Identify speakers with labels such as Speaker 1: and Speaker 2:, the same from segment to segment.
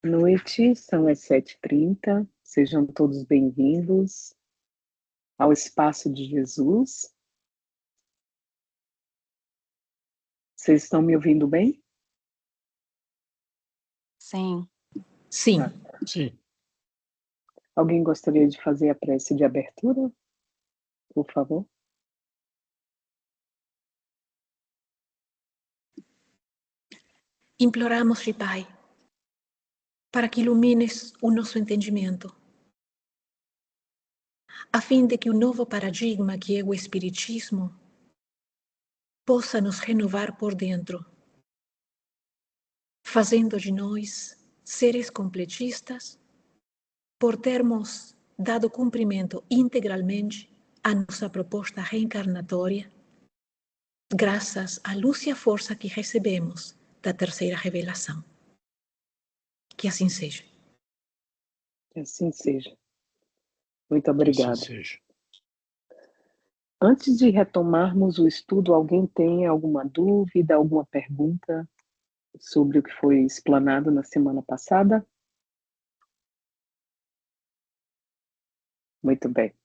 Speaker 1: Boa noite, são as 7h30, sejam todos bem-vindos ao Espaço de Jesus. Vocês estão me ouvindo bem?
Speaker 2: Sim.
Speaker 3: Sim.
Speaker 4: Sim.
Speaker 1: Alguém gostaria de fazer a prece de abertura? Por favor.
Speaker 3: Imploramos-te, Pai, para que ilumines o nosso entendimento, a fim de que o novo paradigma que é o Espiritismo possa nos renovar por dentro, fazendo de nós seres completistas por termos dado cumprimento integralmente à nossa proposta reencarnatória, graças à luz e à força que recebemos da terceira revelação. Que assim seja.
Speaker 1: Que assim seja. Muito obrigada.
Speaker 4: Que assim seja.
Speaker 1: Antes de retomarmos o estudo, alguém tem alguma dúvida, alguma pergunta sobre o que foi explanado na semana passada? Muito bem.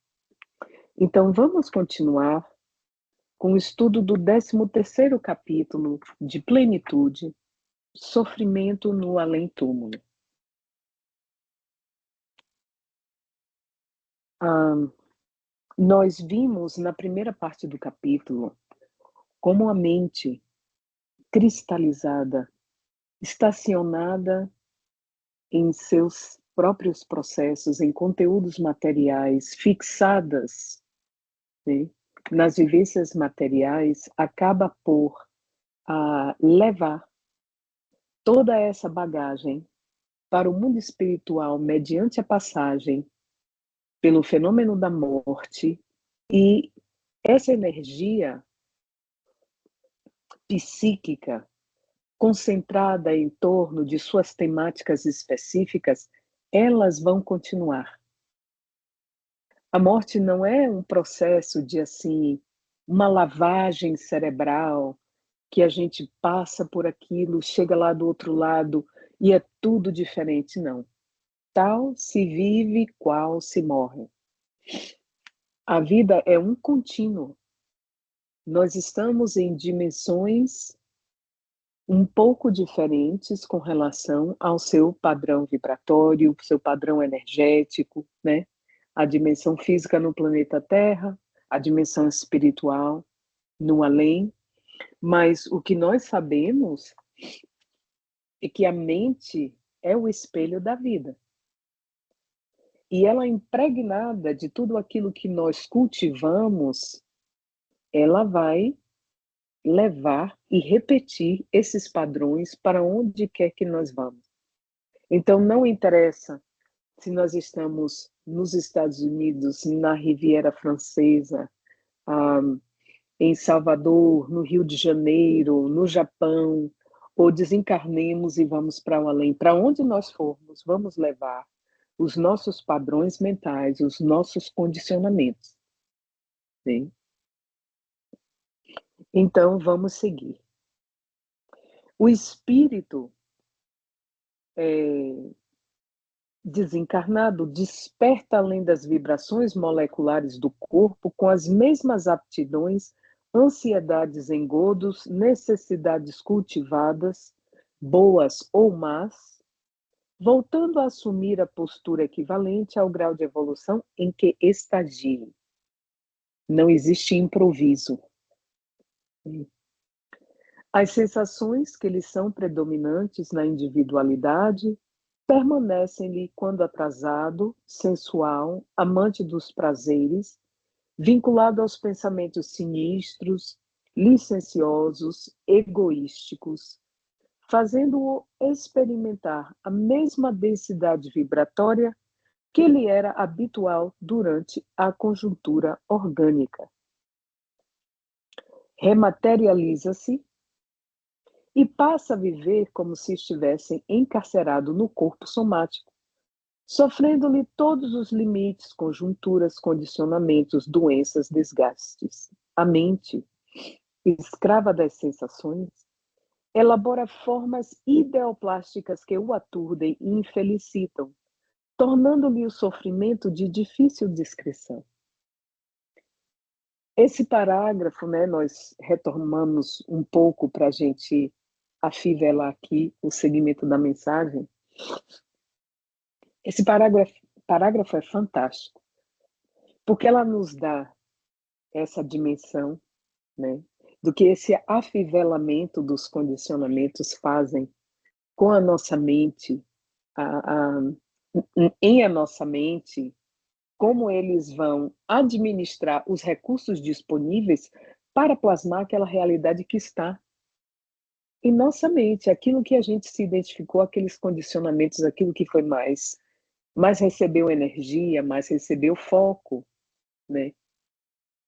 Speaker 1: Então, vamos continuar com o estudo do 13º capítulo de Plenitude, Sofrimento no Além-Túmulo. Nós vimos na primeira parte do capítulo como a mente cristalizada, estacionada em seus próprios processos, em conteúdos materiais, fixadas, né, nas vivências materiais, acaba por levar toda essa bagagem para o mundo espiritual mediante a passagem pelo fenômeno da morte, e essa energia psíquica concentrada em torno de suas temáticas específicas, elas vão continuar. A morte não é um processo de, assim, uma lavagem cerebral, que a gente passa por aquilo, chega lá do outro lado e é tudo diferente, não. Tal se vive, qual se morre. A vida é um contínuo. Nós estamos em dimensões um pouco diferentes com relação ao seu padrão vibratório, seu padrão energético, né? A dimensão física no planeta Terra, a dimensão espiritual no além. Mas o que nós sabemos é que a mente é o espelho da vida. E ela, impregnada de tudo aquilo que nós cultivamos, ela vai levar e repetir esses padrões para onde quer que nós vamos. Então, não interessa se nós estamos nos Estados Unidos, na Riviera Francesa, em Salvador, no Rio de Janeiro, no Japão, ou desencarnemos e vamos para o além. Para onde nós formos, vamos levar os nossos padrões mentais, os nossos condicionamentos. Sim? Então, vamos seguir. O espírito desencarnado desperta além das vibrações moleculares do corpo com as mesmas aptidões, ansiedades, engodos, necessidades cultivadas, boas ou más, voltando a assumir a postura equivalente ao grau de evolução em que estagie. Não existe improviso. As sensações que lhe são predominantes na individualidade permanecem-lhe quando atrasado, sensual, amante dos prazeres, vinculado aos pensamentos sinistros, licenciosos, egoísticos, fazendo-o experimentar a mesma densidade vibratória que lhe era habitual durante a conjuntura orgânica. Rematerializa-se e passa a viver como se estivesse encarcerado no corpo somático, sofrendo-lhe todos os limites, conjunturas, condicionamentos, doenças, desgastes. A mente, escrava das sensações, elabora formas ideoplásticas que o aturdem e infelicitam, tornando-lhe o sofrimento de difícil descrição. Esse parágrafo, né, nós retomamos um pouco para a gente afivelar aqui o segmento da mensagem. Esse parágrafo é fantástico, porque ela nos dá essa dimensão, né, do que esse afivelamento dos condicionamentos fazem com a nossa mente, em a nossa mente, como eles vão administrar os recursos disponíveis para plasmar aquela realidade que está em nossa mente, aquilo que a gente se identificou, aqueles condicionamentos, aquilo que foi mais recebeu energia, mais recebeu foco, né?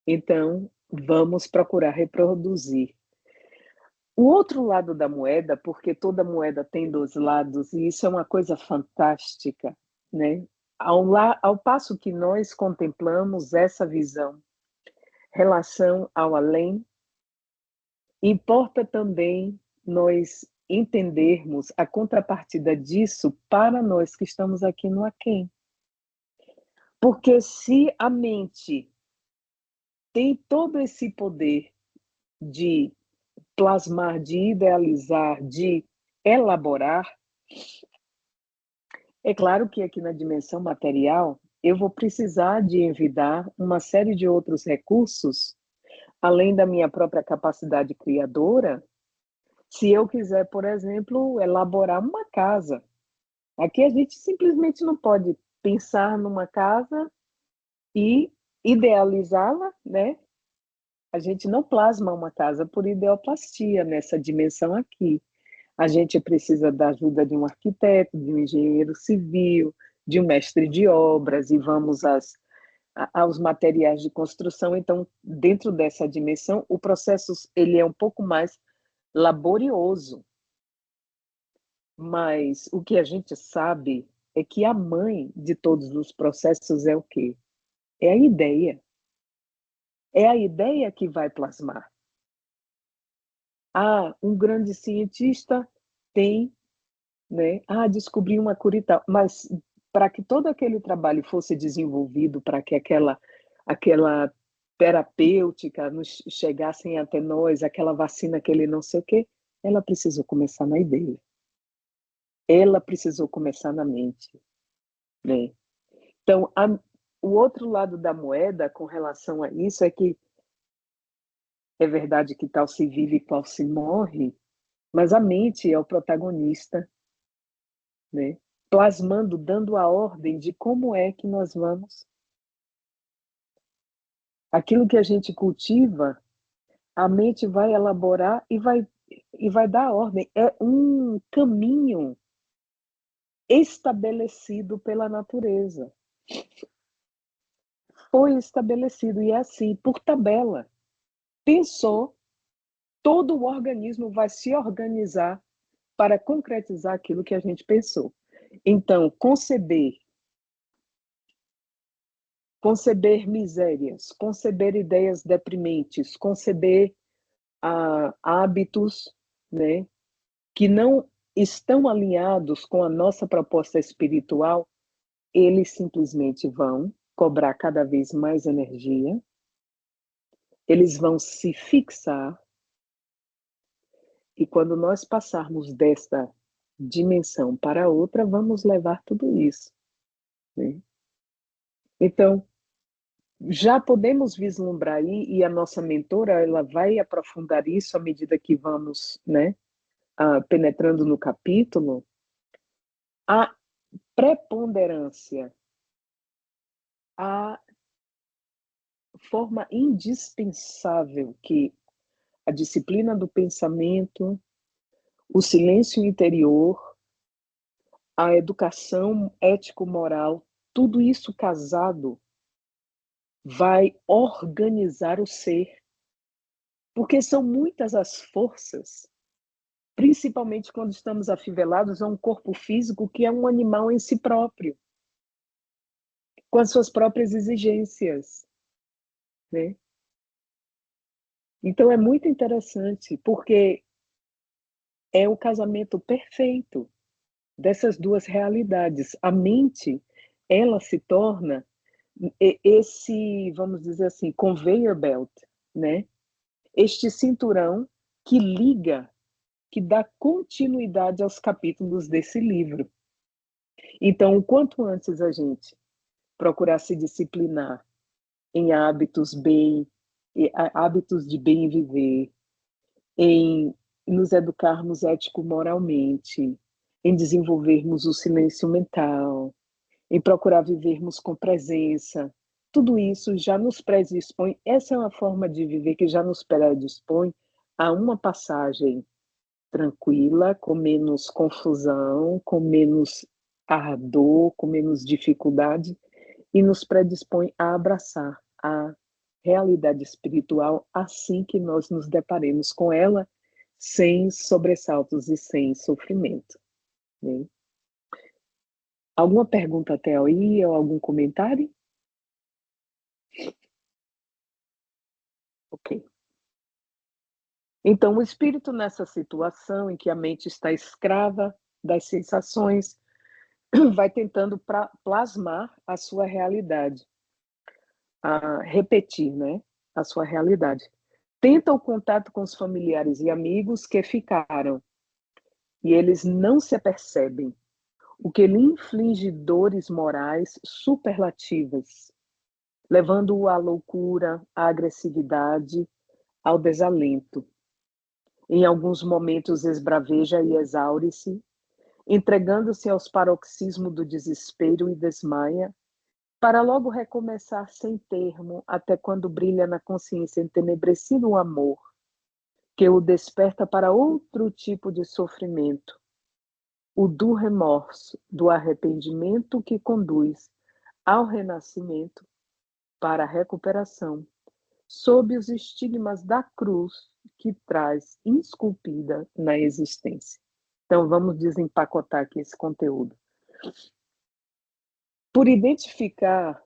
Speaker 1: Então, vamos procurar reproduzir. O outro lado da moeda, porque toda moeda tem dois lados, e isso é uma coisa fantástica, né? Ao passo que nós contemplamos essa visão, relação ao além, importa também nós entendermos a contrapartida disso para nós que estamos aqui no aquém. Porque se a mente tem todo esse poder de plasmar, de idealizar, de elaborar, é claro que aqui na dimensão material eu vou precisar de envidar uma série de outros recursos, além da minha própria capacidade criadora, se eu quiser, por exemplo, elaborar uma casa. Aqui a gente simplesmente não pode pensar numa casa e idealizá-la, né? A gente não plasma uma casa por ideoplastia nessa dimensão aqui. A gente precisa da ajuda de um arquiteto, de um engenheiro civil, de um mestre de obras, e vamos aos materiais de construção. Então, dentro dessa dimensão, o processo ele é um pouco mais laborioso. Mas o que a gente sabe é que a mãe de todos os processos é o quê? É a ideia. É a ideia que vai plasmar. Ah, um grande cientista tem, né? Ah, descobriu uma cura e tal. Mas para que todo aquele trabalho fosse desenvolvido, para que aquela terapêutica nos chegassem até nós, aquela vacina, aquele não sei o quê, ela precisou começar na ideia. Ela precisou começar na mente, né? Então, o outro lado da moeda com relação a isso é que é verdade que tal se vive e tal se morre, mas a mente é o protagonista, né? Plasmando, dando a ordem de como é que nós vamos. Aquilo que a gente cultiva, a mente vai elaborar e vai dar a ordem. É um caminho estabelecido pela natureza. Foi estabelecido e é assim, por tabela. Pensou, todo o organismo vai se organizar para concretizar aquilo que a gente pensou. Então, conceber misérias, conceber ideias deprimentes, conceber hábitos, né, que não estão alinhados com a nossa proposta espiritual, eles simplesmente vão cobrar cada vez mais energia, eles vão se fixar, e quando nós passarmos desta dimensão para outra, vamos levar tudo isso, né? Então, já podemos vislumbrar aí, e a nossa mentora ela vai aprofundar isso à medida que vamos, né, penetrando no capítulo, a preponderância, a forma indispensável que a disciplina do pensamento, o silêncio interior, a educação ético-moral, tudo isso casado vai organizar o ser, porque são muitas as forças, principalmente quando estamos afivelados a um corpo físico que é um animal em si próprio, com as suas próprias exigências, né? Então é muito interessante, porque é o casamento perfeito dessas duas realidades. A mente, ela se torna esse, vamos dizer assim, conveyor belt, né? Este cinturão que liga, que dá continuidade aos capítulos desse livro. Então, o quanto antes a gente procurar se disciplinar em hábitos de bem viver, em nos educarmos ético-moralmente, em desenvolvermos o silêncio mental, em procurar vivermos com presença. Tudo isso já nos predispõe, essa é uma forma de viver que já nos predispõe a uma passagem tranquila, com menos confusão, com menos ardor, com menos dificuldade, e nos predispõe a abraçar a realidade espiritual assim que nós nos deparemos com ela, sem sobressaltos e sem sofrimento, né? Alguma pergunta até aí ou algum comentário? Ok. Então, o espírito nessa situação em que a mente está escrava das sensações, vai tentando plasmar a sua realidade, a repetir, né, a sua realidade. Tenta o contato com os familiares e amigos que ficaram, e eles não se apercebem, o que lhe inflige dores morais superlativas, levando-o à loucura, à agressividade, ao desalento. Em alguns momentos esbraveja e exaure-se, entregando-se aos paroxismos do desespero e desmaia, para logo recomeçar sem termo, até quando brilha na consciência entenebrecido o amor, que o desperta para outro tipo de sofrimento, o do remorso, do arrependimento que conduz ao renascimento para a recuperação, sob os estigmas da cruz que traz esculpida na existência. Então, vamos desempacotar aqui esse conteúdo. Por identificar,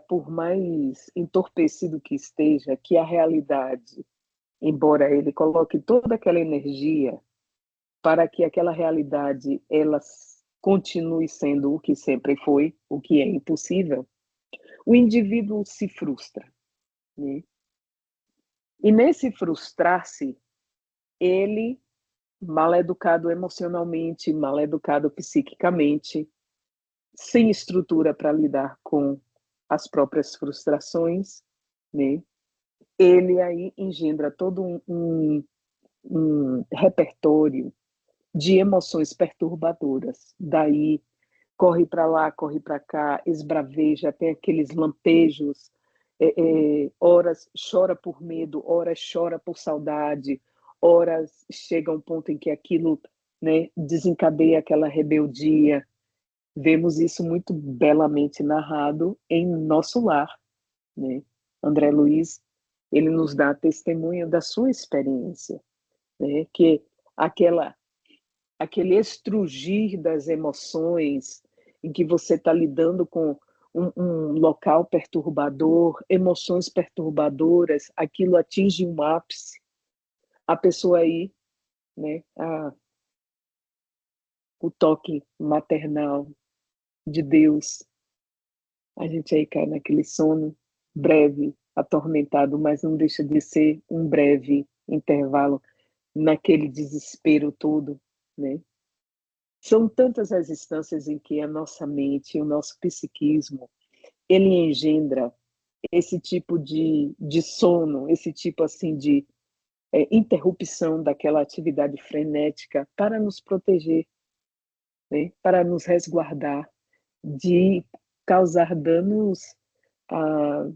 Speaker 1: por mais entorpecido que esteja, que a realidade, embora ele coloque toda aquela energia para que aquela realidade ela continue sendo o que sempre foi, o que é impossível, o indivíduo se frustra, né? E nesse frustrar-se, ele, mal educado emocionalmente, mal educado psiquicamente, sem estrutura para lidar com as próprias frustrações, né? Ele aí engendra todo um repertório de emoções perturbadoras. Daí corre para lá, corre para cá, esbraveja, tem aqueles lampejos, horas chora por medo, horas chora por saudade, horas chega um ponto em que aquilo, né, desencadeia aquela rebeldia. Vemos isso muito belamente narrado em Nosso Lar, né? André Luiz, ele nos dá testemunho da sua experiência, né? Que aquele estrugir das emoções, em que você está lidando com um local perturbador, emoções perturbadoras, aquilo atinge um ápice, a pessoa aí, né, o toque maternal de Deus, a gente aí cai naquele sono breve, atormentado, mas não deixa de ser um breve intervalo naquele desespero todo, né? São tantas as instâncias em que a nossa mente, o nosso psiquismo, ele engendra esse tipo de sono, esse tipo assim de interrupção daquela atividade frenética para nos proteger, né? Para nos resguardar de causar danos, ah,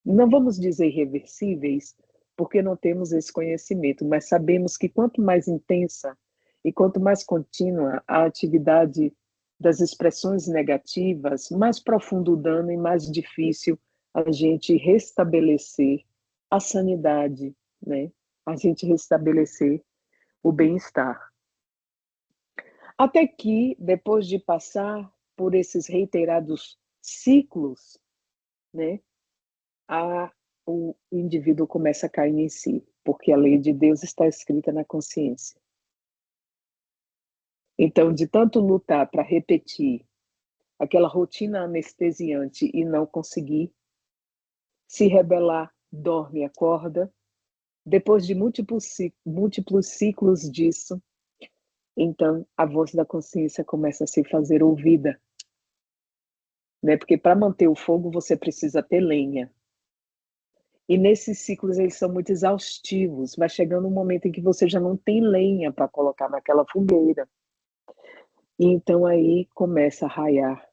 Speaker 1: não vamos dizer irreversíveis, porque não temos esse conhecimento, mas sabemos que quanto mais intensa e quanto mais contínua a atividade das expressões negativas, mais profundo o dano e mais difícil a gente restabelecer a sanidade, né? A gente restabelecer o bem-estar. Até que, depois de passar por esses reiterados ciclos, né, o indivíduo começa a cair em si, porque a lei de Deus está escrita na consciência. Então, de tanto lutar para repetir aquela rotina anestesiante e não conseguir, se rebelar, dorme e acorda. Depois de múltiplos ciclos disso, então a voz da consciência começa a se fazer ouvida, né? Porque para manter o fogo você precisa ter lenha. E nesses ciclos eles são muito exaustivos. Vai chegando um momento em que você já não tem lenha para colocar naquela fogueira. E então aí começa a raiar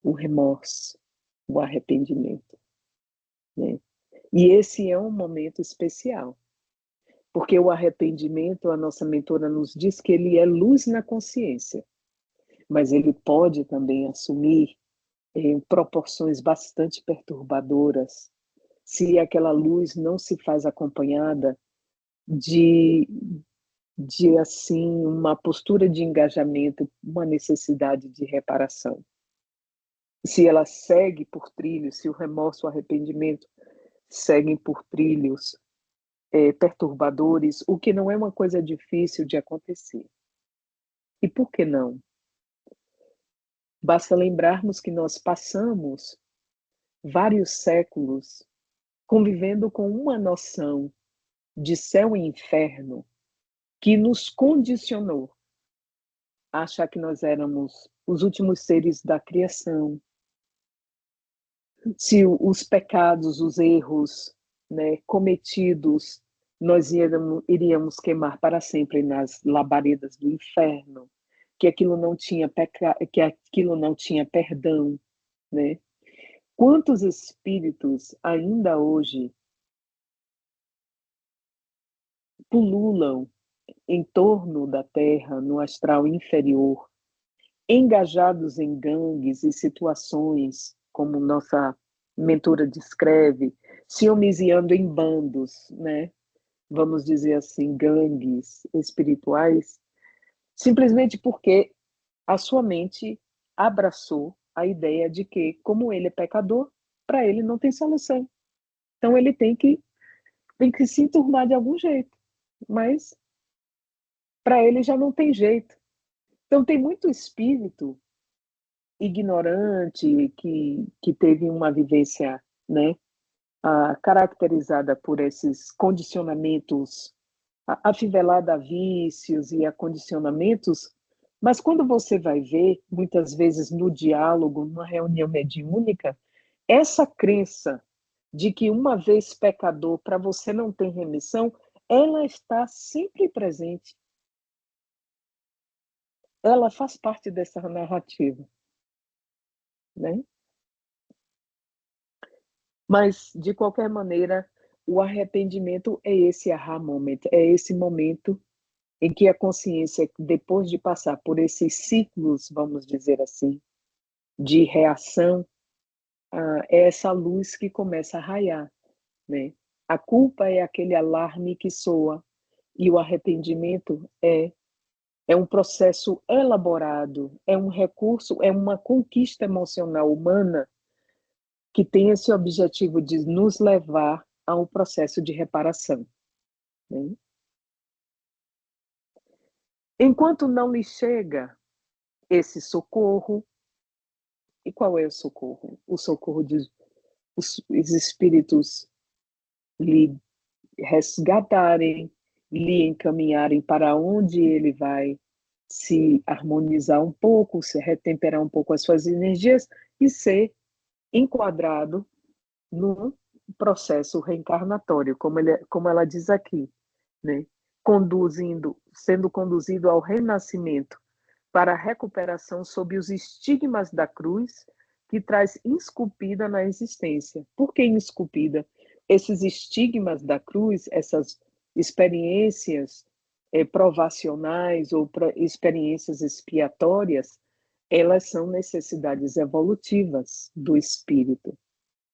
Speaker 1: o remorso, o arrependimento, né? E esse é um momento especial, porque o arrependimento, a nossa mentora nos diz que ele é luz na consciência, mas ele pode também assumir proporções bastante perturbadoras se aquela luz não se faz acompanhada de, de assim, uma postura de engajamento, uma necessidade de reparação. Se ela segue por trilhos, se o remorso, o arrependimento seguem por trilhos perturbadores, o que não é uma coisa difícil de acontecer. E por que não? Basta lembrarmos que nós passamos vários séculos convivendo com uma noção de céu e inferno que nos condicionou a achar que nós éramos os últimos seres da criação. Se os pecados, os erros, né, cometidos, nós iríamos queimar para sempre nas labaredas do inferno, que aquilo não tinha que aquilo não tinha perdão, né? Quantos espíritos ainda hoje pululam em torno da Terra, no astral inferior, engajados em gangues e situações, como nossa mentora descreve, se homiziando em bandos, né? Vamos dizer assim, gangues espirituais, simplesmente porque a sua mente abraçou a ideia de que, como ele é pecador, para ele não tem solução. Então ele tem que se enturmar de algum jeito, mas para ele já não tem jeito. Então tem muito espírito ignorante que teve uma vivência, né, caracterizada por esses condicionamentos, afivelada a vícios e a condicionamentos, mas quando você vai ver, muitas vezes no diálogo, numa reunião mediúnica, essa crença de que uma vez pecador, para você não tem remissão, ela está sempre presente. Ela faz parte dessa narrativa, né? Mas, de qualquer maneira, o arrependimento é esse aha moment, é esse momento em que a consciência, depois de passar por esses ciclos, vamos dizer assim, de reação, é essa luz que começa a raiar, né? A culpa é aquele alarme que soa e o arrependimento é um processo elaborado, é um recurso, é uma conquista emocional humana que tem esse objetivo de nos levar a um processo de reparação, né? Enquanto não lhe chega esse socorro, e qual é o socorro? O socorro de os espíritos lhe resgatarem, lhe encaminharem para onde ele vai se harmonizar um pouco, se retemperar um pouco as suas energias e ser enquadrado no processo reencarnatório, como ela diz aqui, né? Sendo conduzido ao renascimento para a recuperação sob os estigmas da cruz que traz esculpida na existência. Por que esculpida? Esses estigmas da cruz, essas experiências provacionais ou experiências expiatórias, elas são necessidades evolutivas do espírito,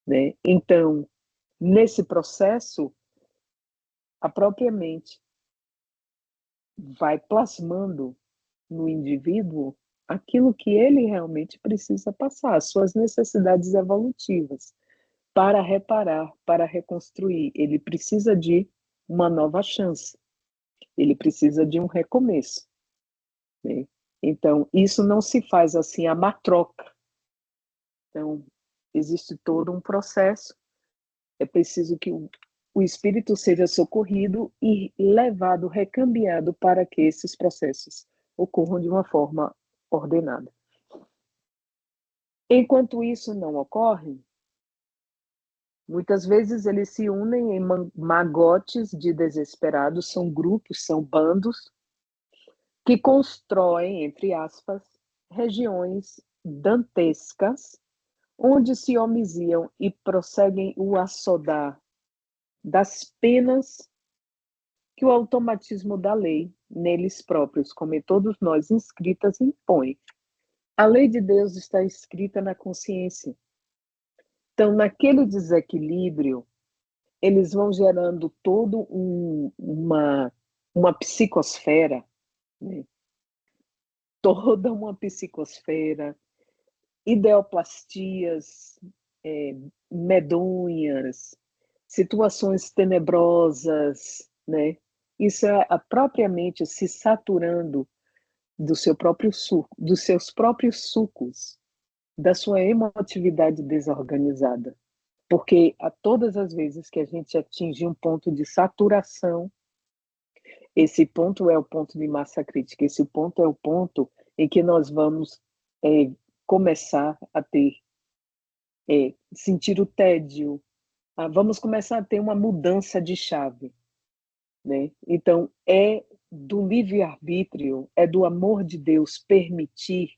Speaker 1: né? Então, nesse processo, a própria mente vai plasmando no indivíduo aquilo que ele realmente precisa passar, as suas necessidades evolutivas, para reparar, para reconstruir. Ele precisa de uma nova chance, ele precisa de um recomeço, né? Então, isso não se faz assim a matroca. Então, existe todo um processo. É preciso que o espírito seja socorrido e levado, recambiado para que esses processos ocorram de uma forma ordenada. Enquanto isso não ocorre, muitas vezes eles se unem em magotes de desesperados, são grupos, são bandos, que constroem, entre aspas, regiões dantescas, onde se homiciam e prosseguem o assodar das penas que o automatismo da lei, neles próprios, como em todos nós inscritas, impõe. A lei de Deus está escrita na consciência. Então, naquele desequilíbrio, eles vão gerando todo uma psicosfera, né? Toda uma psicosfera, ideoplastias medonhas, situações tenebrosas, né? Isso é propriamente se saturando do seu próprio suco, dos seus próprios sucos, da sua emotividade desorganizada. Porque a todas as vezes que a gente atinge um ponto de saturação, esse ponto é o ponto de massa crítica, esse ponto é o ponto em que nós vamos começar a ter, sentir o tédio, vamos começar a ter uma mudança de chave, né? Então, é do livre-arbítrio, é do amor de Deus permitir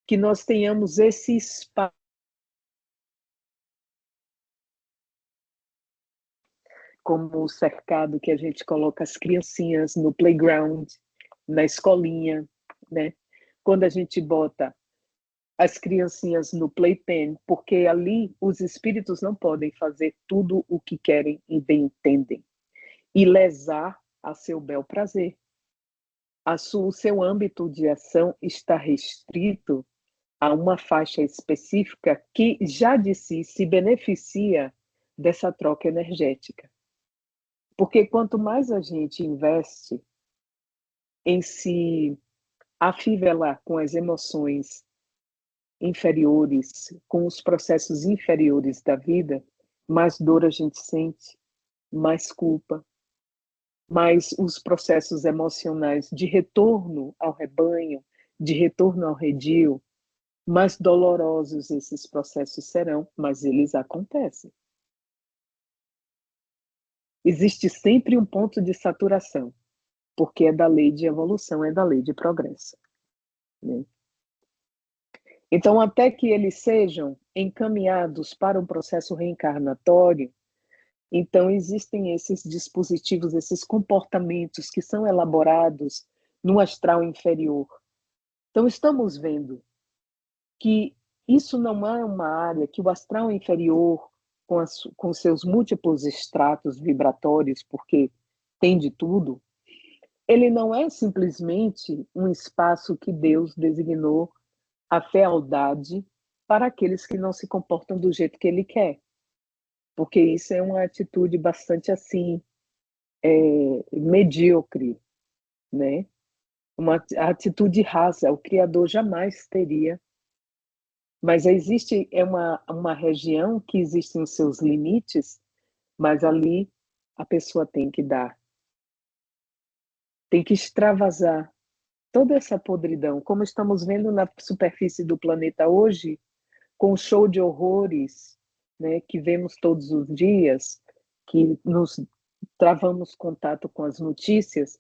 Speaker 1: que nós tenhamos esse espaço, como o cercado que a gente coloca as criancinhas no playground, na escolinha, né? Quando a gente bota as criancinhas no playpen, porque ali os espíritos não podem fazer tudo o que querem e bem entendem, e lesar a seu bel prazer. O seu âmbito de ação está restrito a uma faixa específica que já de si se beneficia dessa troca energética. Porque quanto mais a gente investe em se afivelar com as emoções inferiores, com os processos inferiores da vida, mais dor a gente sente, mais culpa, mais os processos emocionais de retorno ao rebanho, de retorno ao redil, mais dolorosos esses processos serão, mas eles acontecem. Existe sempre um ponto de saturação, porque é da lei de evolução, é da lei de progresso, né? Então, até que eles sejam encaminhados para um processo reencarnatório, então existem esses dispositivos, esses comportamentos que são elaborados no astral inferior. Então, estamos vendo que isso não é uma área que o astral inferior, com seus múltiplos estratos vibratórios, porque tem de tudo, ele não é simplesmente um espaço que Deus designou a fealdade para aqueles que não se comportam do jeito que ele quer, porque isso é uma atitude bastante assim, medíocre, né? Uma atitude rasa, o Criador jamais teria. Mas existe uma região que existem os seus limites, mas ali a pessoa tem que dar, tem que extravasar toda essa podridão, como estamos vendo na superfície do planeta hoje, com o show de horrores, né, que vemos todos os dias, que nos travamos contato com as notícias,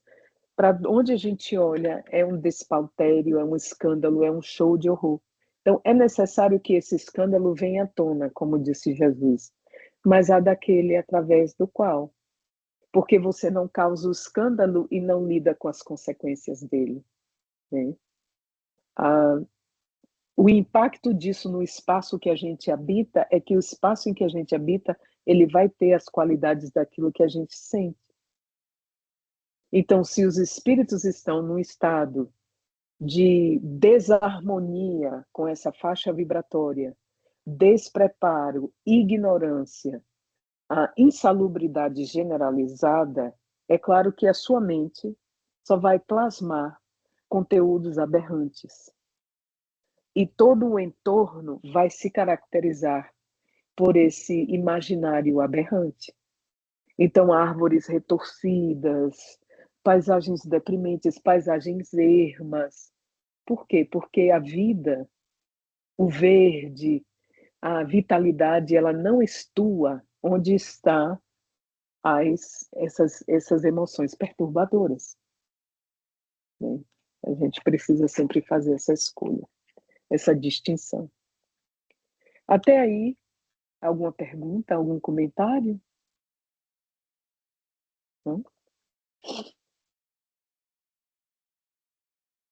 Speaker 1: para onde a gente olha é um despautério, é um escândalo, é um show de horror. Então, é necessário que esse escândalo venha à tona, como disse Jesus, mas há daquele através do qual, porque você não causa o escândalo e não lida com as consequências dele, né? O impacto disso no espaço que a gente habita é que o espaço em que a gente habita, ele vai ter as qualidades daquilo que a gente sente. Então, se os espíritos estão num estado de desarmonia com essa faixa vibratória, despreparo, ignorância, a insalubridade generalizada, é claro que a sua mente só vai plasmar conteúdos aberrantes. E todo o entorno vai se caracterizar por esse imaginário aberrante. Então, árvores retorcidas, paisagens deprimentes, paisagens ermas. Por quê? Porque a vida, o verde, a vitalidade, ela não estua onde está essas emoções perturbadoras. Né? A gente precisa sempre fazer essa escolha, essa distinção. Até aí, alguma pergunta, algum comentário? Não?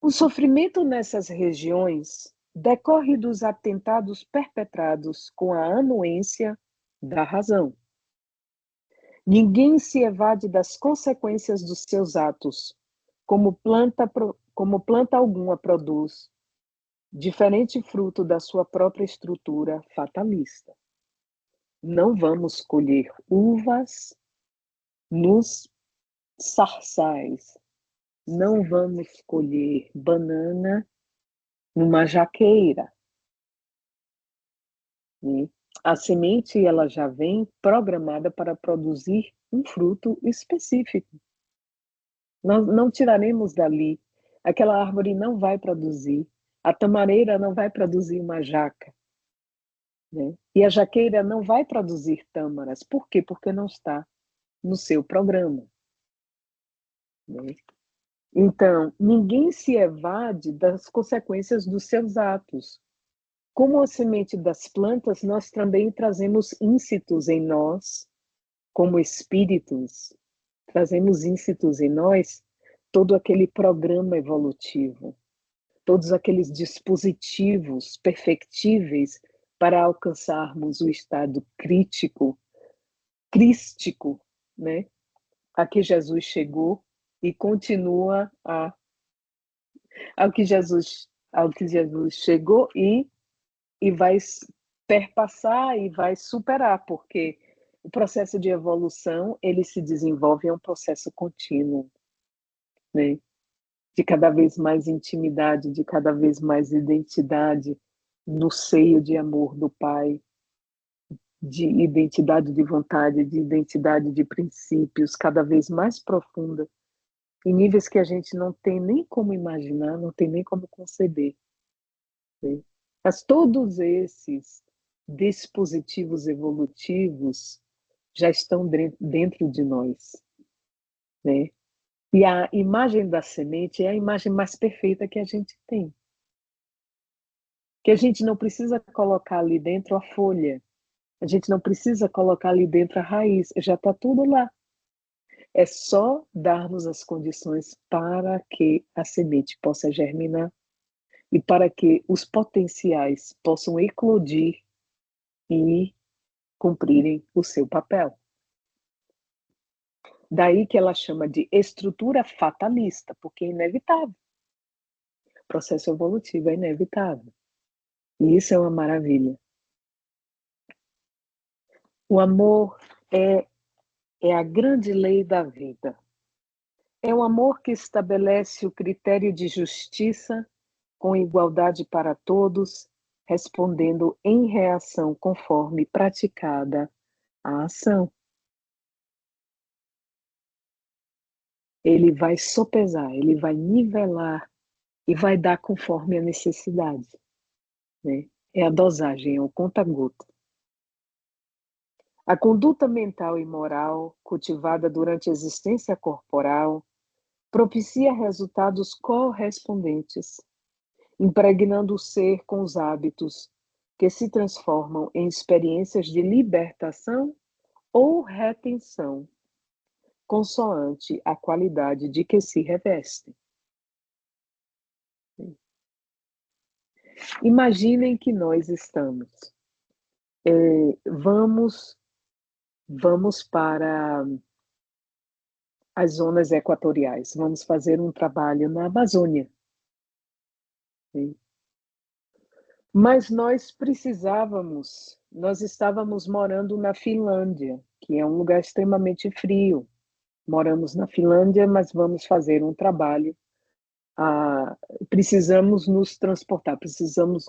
Speaker 1: O sofrimento nessas regiões decorre dos atentados perpetrados com a anuência da razão. Ninguém se evade das consequências dos seus atos, como planta alguma produz, diferente fruto da sua própria estrutura fatalista. Não vamos colher uvas nos sarçais, não vamos colher banana numa jaqueira. Né? A semente ela já vem programada para produzir um fruto específico. Nós não tiraremos dali. Aquela árvore não vai produzir. A tamareira não vai produzir uma jaca. Né? E a jaqueira não vai produzir tâmaras. Por quê? Porque não está no seu programa. Né? Então, ninguém se evade das consequências dos seus atos. Como a semente das plantas, nós também trazemos íncitos em nós, como espíritos, trazemos íncitos em nós todo aquele programa evolutivo, todos aqueles dispositivos perfectíveis para alcançarmos o estado crítico, crístico, né? A que Jesus chegou e continua ao que Jesus chegou e vai perpassar e vai superar, porque o processo de evolução, ele se desenvolve, é um processo contínuo, né? De cada vez mais intimidade, de cada vez mais identidade no seio de amor do Pai, de identidade de vontade, de identidade de princípios, cada vez mais profunda, em níveis que a gente não tem nem como imaginar, não tem nem como conceber. Né? Mas todos esses dispositivos evolutivos já estão dentro de nós, né? E a imagem da semente é a imagem mais perfeita que a gente tem. Que a gente não precisa colocar ali dentro a folha, a gente não precisa colocar ali dentro a raiz, já está tudo lá. É só darmos as condições para que a semente possa germinar e para que os potenciais possam eclodir e cumprirem o seu papel. Daí que ela chama de estrutura fatalista, porque é inevitável. O processo evolutivo é inevitável. E isso é uma maravilha. O amor é a grande lei da vida. É o amor que estabelece o critério de justiça com igualdade para todos, respondendo em reação conforme praticada a ação. Ele vai sopesar, ele vai nivelar e vai dar conforme a necessidade. Né? É a dosagem, é o conta-gota. A conduta mental e moral, cultivada durante a existência corporal, propicia resultados correspondentes, impregnando o ser com os hábitos que se transformam em experiências de libertação ou retenção, consoante a qualidade de que se revestem. Imaginem que nós estamos, vamos para as zonas equatoriais, vamos fazer um trabalho na Amazônia. Mas nós estávamos morando na Finlândia, que é um lugar extremamente frio. Moramos na Finlândia, mas vamos fazer um trabalho Ah, precisamos nos transportar, precisamos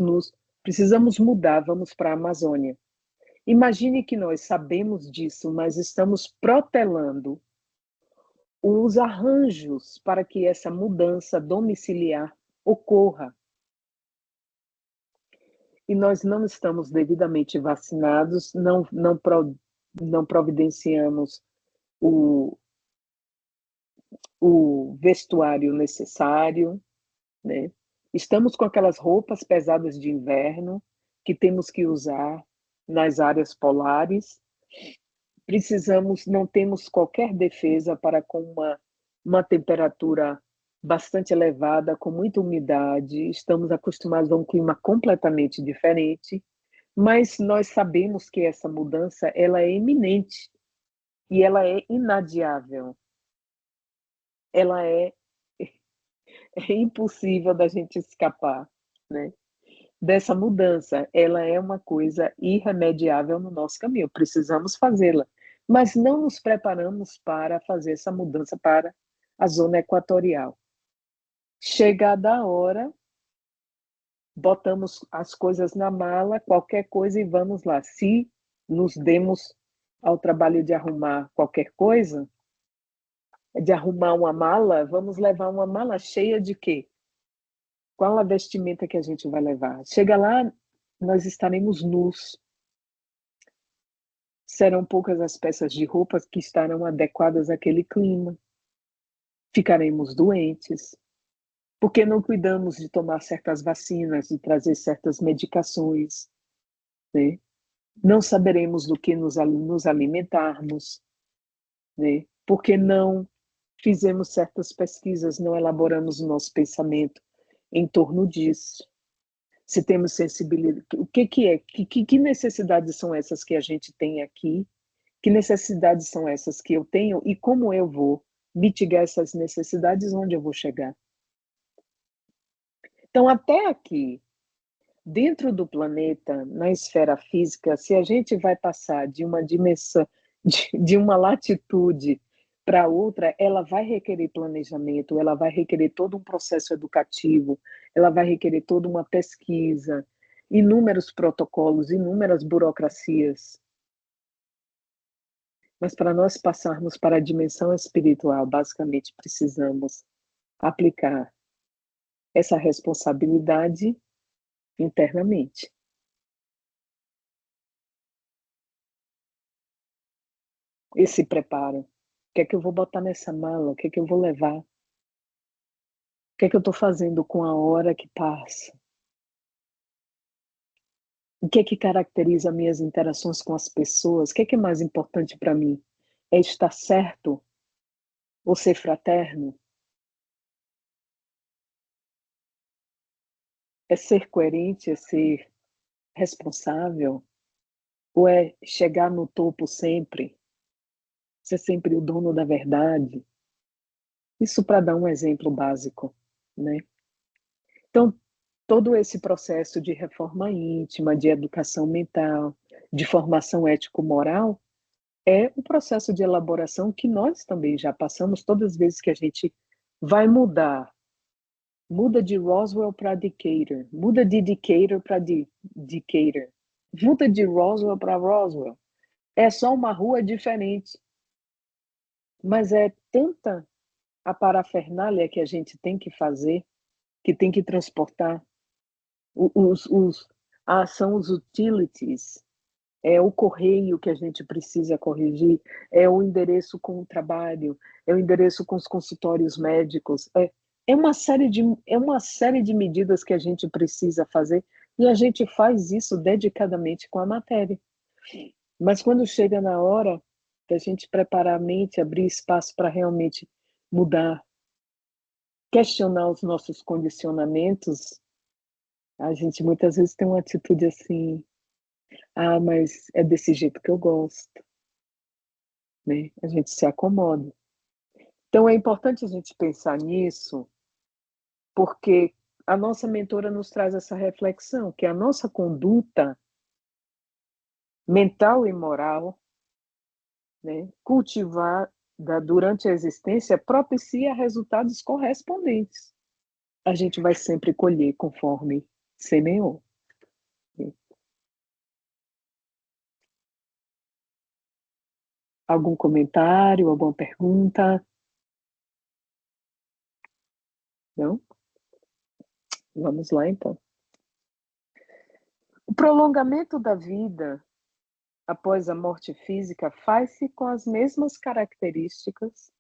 Speaker 1: mudar, vamos para a Amazônia. Imagine que nós sabemos disso, mas estamos protelando os arranjos para que essa mudança domiciliar ocorra. E nós não estamos devidamente vacinados, não providenciamos o, o vestuário necessário, né? Estamos com aquelas roupas pesadas de inverno que temos que usar nas áreas polares. Não temos qualquer defesa para com uma temperatura bastante elevada, com muita umidade. Estamos acostumados a um clima completamente diferente, mas nós sabemos que essa mudança ela é iminente e ela é inadiável. Ela é impossível da gente escapar, né, dessa mudança. Ela é uma coisa irremediável no nosso caminho, precisamos fazê-la, mas não nos preparamos para fazer essa mudança para a zona equatorial. Chegada a hora, botamos as coisas na mala, qualquer coisa e vamos lá. Se nos demos ao trabalho de arrumar qualquer coisa, de arrumar uma mala, vamos levar uma mala cheia de quê? Qual a vestimenta que a gente vai levar? Chega lá, nós estaremos nus. Serão poucas as peças de roupas que estarão adequadas àquele clima. Ficaremos doentes, porque não cuidamos de tomar certas vacinas, de trazer certas medicações, né? Não saberemos do que nos alimentarmos, né? Porque não fizemos certas pesquisas, não elaboramos o nosso pensamento em torno disso. Se temos sensibilidade, o que é? Que necessidades são essas que a gente tem aqui? Que necessidades são essas que eu tenho e como eu vou mitigar essas necessidades, onde eu vou chegar? Então, até aqui, dentro do planeta, na esfera física, se a gente vai passar de uma dimensão, de uma latitude para outra, ela vai requerer planejamento, ela vai requerer todo um processo educativo, ela vai requerer toda uma pesquisa, inúmeros protocolos, inúmeras burocracias. Mas para nós passarmos para a dimensão espiritual, basicamente precisamos aplicar essa responsabilidade internamente. Esse preparo. O que é que eu vou botar nessa mala? O que é que eu vou levar? O que é que eu estou fazendo com a hora que passa? O que é que caracteriza minhas interações com as pessoas? O que é mais importante para mim? É estar certo ou ser fraterno? É ser coerente? É ser responsável? Ou é chegar no topo sempre? Ser sempre o dono da verdade? Isso para dar um exemplo básico, né? Então, todo esse processo de reforma íntima, de educação mental, de formação ético-moral, é um processo de elaboração que nós também já passamos todas as vezes que a gente vai mudar. Muda de Roswell para Decatur, muda de Decatur para Decatur, muda de Roswell para Roswell. É só uma rua diferente, mas é tanta a parafernália que a gente tem que fazer, que tem que transportar, são os utilities, é o correio que a gente precisa corrigir, é o endereço com o trabalho, é o endereço com os consultórios médicos, é uma série de medidas que a gente precisa fazer e a gente faz isso dedicadamente com a matéria. Mas quando chega na hora da gente preparar a mente, abrir espaço para realmente mudar, questionar os nossos condicionamentos, a gente muitas vezes tem uma atitude assim: "Ah, mas é desse jeito que eu gosto", né, a gente se acomoda. Então é importante a gente pensar nisso, porque a nossa mentora nos traz essa reflexão, que a nossa conduta mental e moral, né, cultivada durante a existência propicia resultados correspondentes. a gente vai sempre colher conforme semeou. Algum comentário, alguma pergunta? Não? Vamos lá, então. O prolongamento da vida após a morte física faz-se com as mesmas características,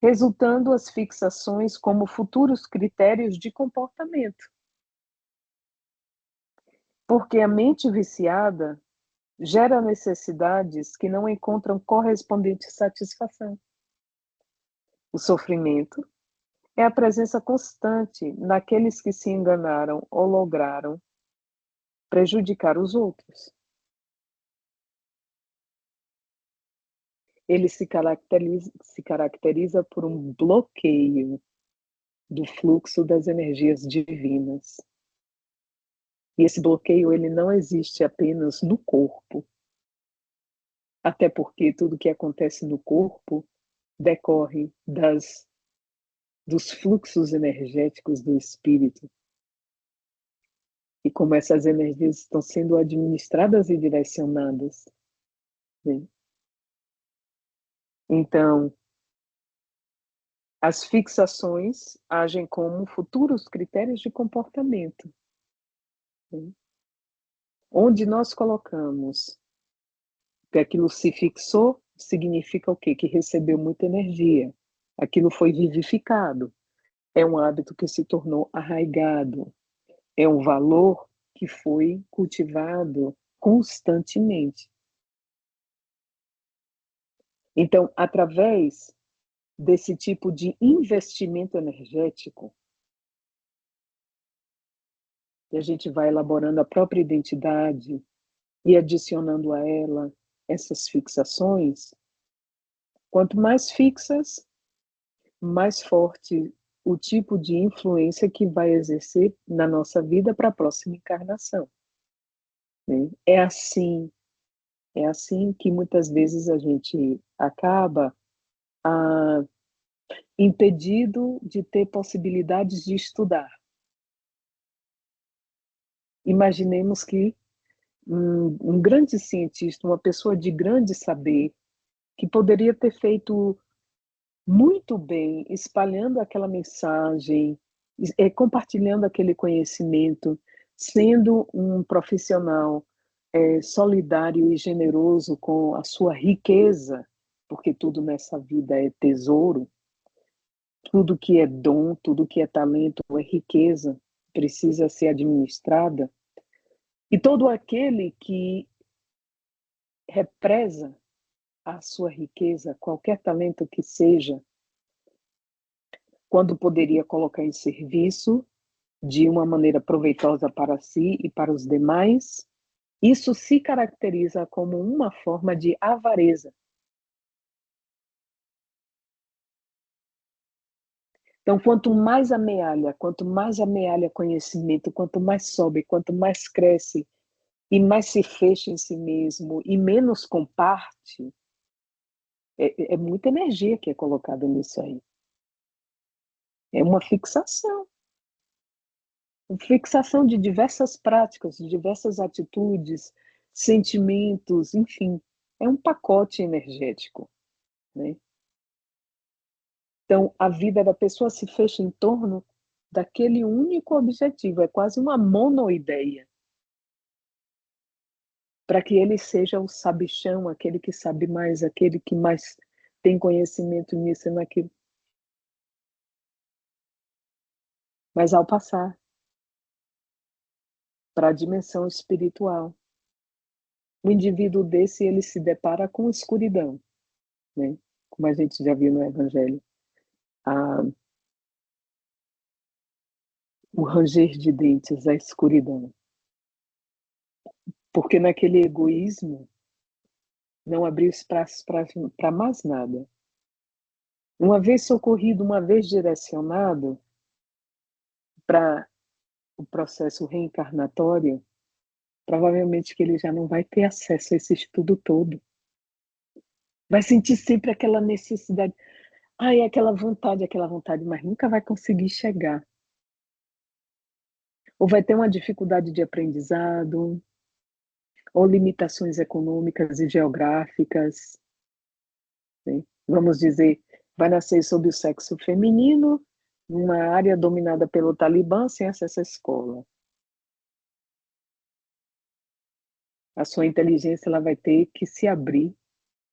Speaker 1: resultando as fixações como futuros critérios de comportamento. Porque a mente viciada gera necessidades que não encontram correspondente satisfação. O sofrimento é a presença constante naqueles que se enganaram ou lograram prejudicar os outros. Ele se caracteriza por um bloqueio do fluxo das energias divinas. E esse bloqueio ele não existe apenas no corpo, até porque tudo que acontece no corpo decorre dos fluxos energéticos do espírito. E como essas energias estão sendo administradas e direcionadas, né? Então, as fixações agem como futuros critérios de comportamento, né? Onde nós colocamos que aquilo se fixou, significa o quê? Que recebeu muita energia. Aquilo foi vivificado. É um hábito que se tornou arraigado. É um valor que foi cultivado constantemente. Então, através desse tipo de investimento energético, e a gente vai elaborando a própria identidade e adicionando a ela essas fixações, quanto mais fixas, mais forte o tipo de influência que vai exercer na nossa vida para a próxima encarnação, né? É assim que muitas vezes a gente acaba impedido de ter possibilidades de estudar. Imaginemos que um grande cientista, uma pessoa de grande saber, que poderia ter feito muito bem espalhando aquela mensagem, compartilhando aquele conhecimento, sendo um profissional solidário e generoso com a sua riqueza, porque tudo nessa vida é tesouro, tudo que é dom, tudo que é talento é riqueza, precisa ser administrada. E todo aquele que represa a sua riqueza, qualquer talento que seja, quando poderia colocar em serviço de uma maneira proveitosa para si e para os demais, isso se caracteriza como uma forma de avareza. Então, quanto mais amealha conhecimento, quanto mais sobe, quanto mais cresce e mais se fecha em si mesmo e menos comparte, é muita energia que é colocada nisso aí. É uma fixação. Fixação de diversas práticas, de diversas atitudes, sentimentos, enfim. É um pacote energético, né? Então, a vida da pessoa se fecha em torno daquele único objetivo, é quase uma monoideia, para que ele seja o sabichão, aquele que sabe mais, aquele que mais tem conhecimento nisso e naquilo. Mas ao passar para a dimensão espiritual, o indivíduo desse ele se depara com escuridão, né? Como a gente já viu no Evangelho. O ranger de dentes, a escuridão. Porque naquele egoísmo não abriu espaço para mais nada. Uma vez socorrido, uma vez direcionado para o processo reencarnatório, provavelmente que ele já não vai ter acesso a esse estudo todo. Vai sentir sempre aquela necessidade, aquela vontade, mas nunca vai conseguir chegar. ou vai ter uma dificuldade de aprendizado, ou limitações econômicas e geográficas, né? Vamos dizer, vai nascer sob o sexo feminino, numa área dominada pelo Talibã, sem acesso à escola. A sua inteligência ela vai ter que se abrir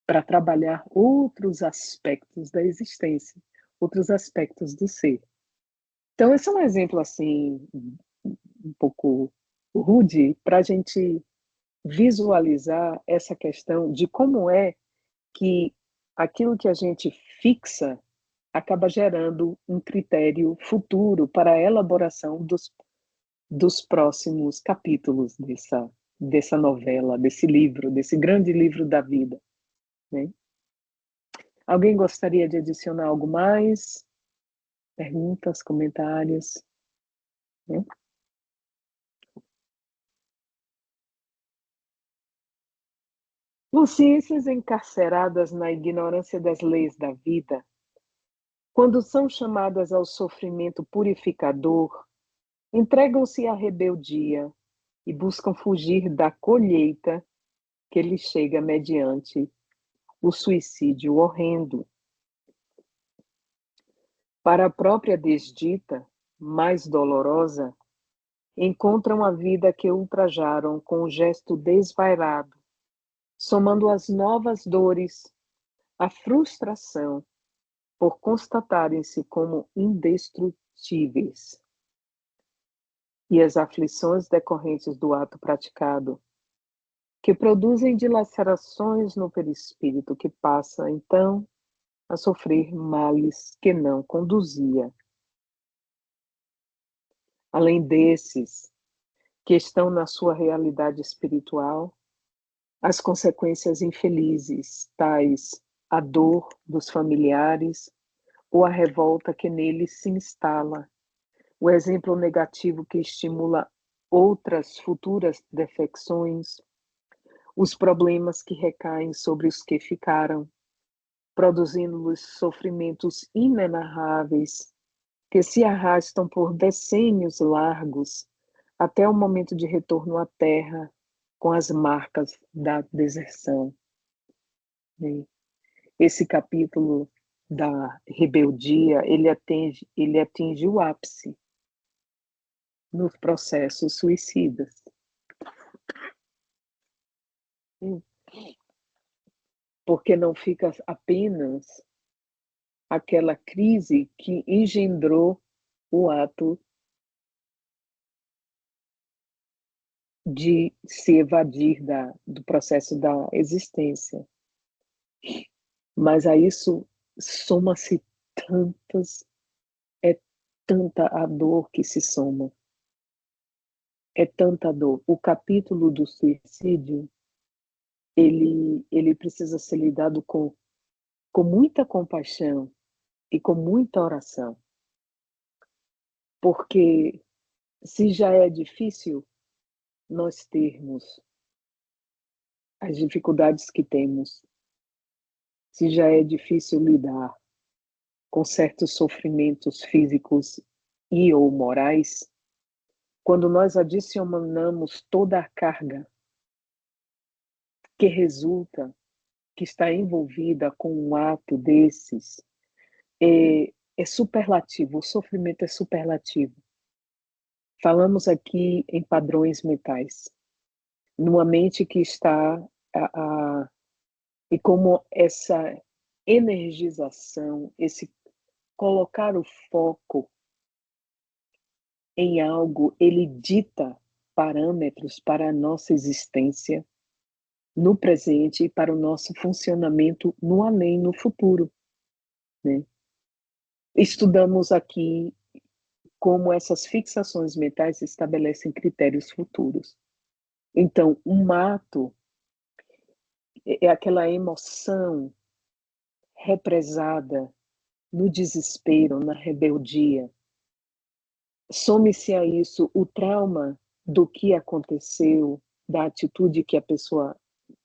Speaker 1: para trabalhar outros aspectos da existência, outros aspectos do ser. Então, esse é um exemplo assim, um pouco rude, para a gente visualizar essa questão de como é que aquilo que a gente fixa acaba gerando um critério futuro para a elaboração dos próximos capítulos dessa novela, desse livro, desse grande livro da vida, né? Alguém gostaria de adicionar algo mais? Perguntas, comentários? Né? Consciências encarceradas na ignorância das leis da vida, quando são chamadas ao sofrimento purificador, entregam-se à rebeldia e buscam fugir da colheita que lhes chega mediante o suicídio horrendo. Para a própria desdita, mais dolorosa, encontram a vida que ultrajaram com o gesto desvairado, somando as novas dores, a frustração por constatarem-se como indestrutíveis, e as aflições decorrentes do ato praticado, que produzem dilacerações no perispírito que passa, então, a sofrer males que não conduzia. Além desses, que estão na sua realidade espiritual, as consequências infelizes, tais a dor dos familiares ou a revolta que neles se instala, o exemplo negativo que estimula outras futuras defecções, os problemas que recaem sobre os que ficaram, produzindo-lhes sofrimentos inenarráveis que se arrastam por decênios largos até o momento de retorno à Terra com as marcas da deserção. Esse capítulo da rebeldia, ele atinge o ápice nos processos suicidas. Porque não fica apenas aquela crise que engendrou o ato de se evadir do processo da existência. Mas a isso soma-se é tanta a dor que se soma, é tanta dor. O capítulo do suicídio, ele precisa ser lidado com muita compaixão e com muita oração, porque se já é difícil nós termos as dificuldades que temos, se já é difícil lidar com certos sofrimentos físicos e ou morais, quando nós adicionamos toda a carga que resulta, que está envolvida com um ato desses, é superlativo, o sofrimento é superlativo. Falamos aqui em padrões mentais, numa mente que está e como essa energização, esse colocar o foco em algo, ele dita parâmetros para a nossa existência no presente e para o nosso funcionamento no além, no futuro, né? Estudamos aqui como essas fixações mentais estabelecem critérios futuros. Então, um ato é aquela emoção represada no desespero, na rebeldia. Some-se a isso o trauma do que aconteceu, da atitude que a pessoa,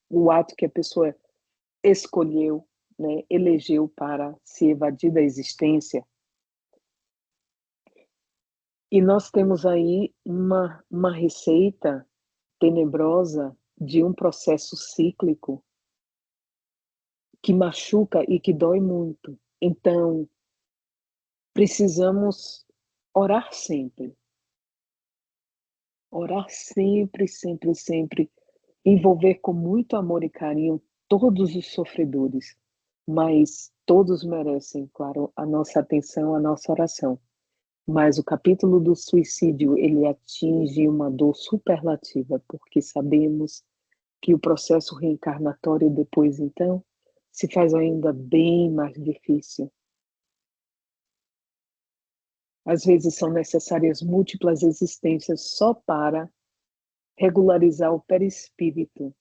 Speaker 1: o ato que a pessoa escolheu, né, elegeu para se evadir da existência. E nós temos aí uma receita tenebrosa de um processo cíclico que machuca e que dói muito. Então, precisamos orar sempre. Orar sempre, sempre, sempre. Envolver com muito amor e carinho todos os sofredores, mas todos merecem, claro, a nossa atenção, a nossa oração. Mas o capítulo do suicídio, ele atinge uma dor superlativa, porque sabemos que o processo reencarnatório depois, então, se faz ainda bem mais difícil. Às vezes são necessárias múltiplas existências só para regularizar o perispírito,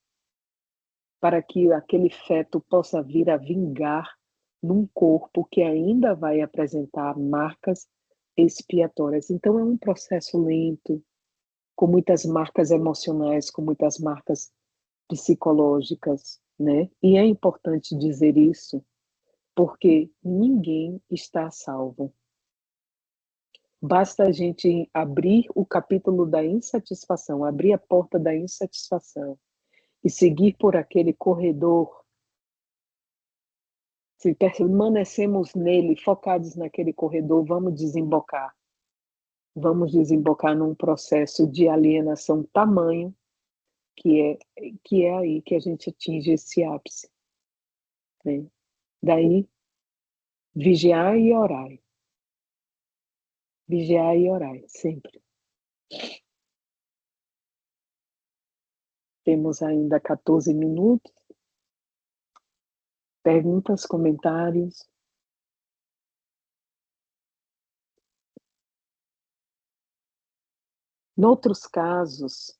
Speaker 1: para que aquele feto possa vir a vingar num corpo que ainda vai apresentar marcas expiatórias. Então é um processo lento, com muitas marcas emocionais, com muitas marcas psicológicas, né? E é importante dizer isso, porque ninguém está salvo. Basta a gente abrir o capítulo da insatisfação, abrir a porta da insatisfação e seguir por aquele corredor. Se permanecemos nele, focados naquele corredor, vamos desembocar. Vamos desembocar num processo de alienação tamanho que é aí que a gente atinge esse ápice, né? Daí, vigiar e orar. Vigiar e orar, sempre. Temos ainda 14 minutos. Perguntas, comentários. Noutros casos,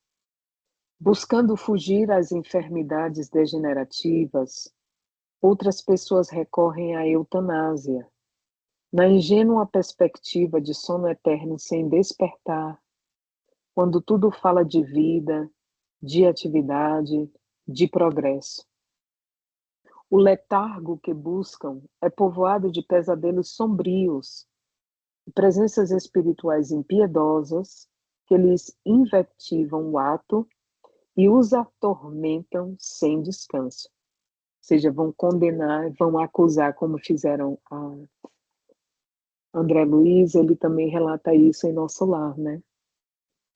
Speaker 1: buscando fugir às enfermidades degenerativas, outras pessoas recorrem à eutanásia, na ingênua perspectiva de sono eterno sem despertar, quando tudo fala de vida, de atividade, de progresso. O letargo que buscam é povoado de pesadelos sombrios, presenças espirituais impiedosas que lhes invectivam o ato e os atormentam sem descanso. Ou seja, vão condenar, vão acusar, como fizeram a André Luiz, ele também relata isso em Nosso Lar, né?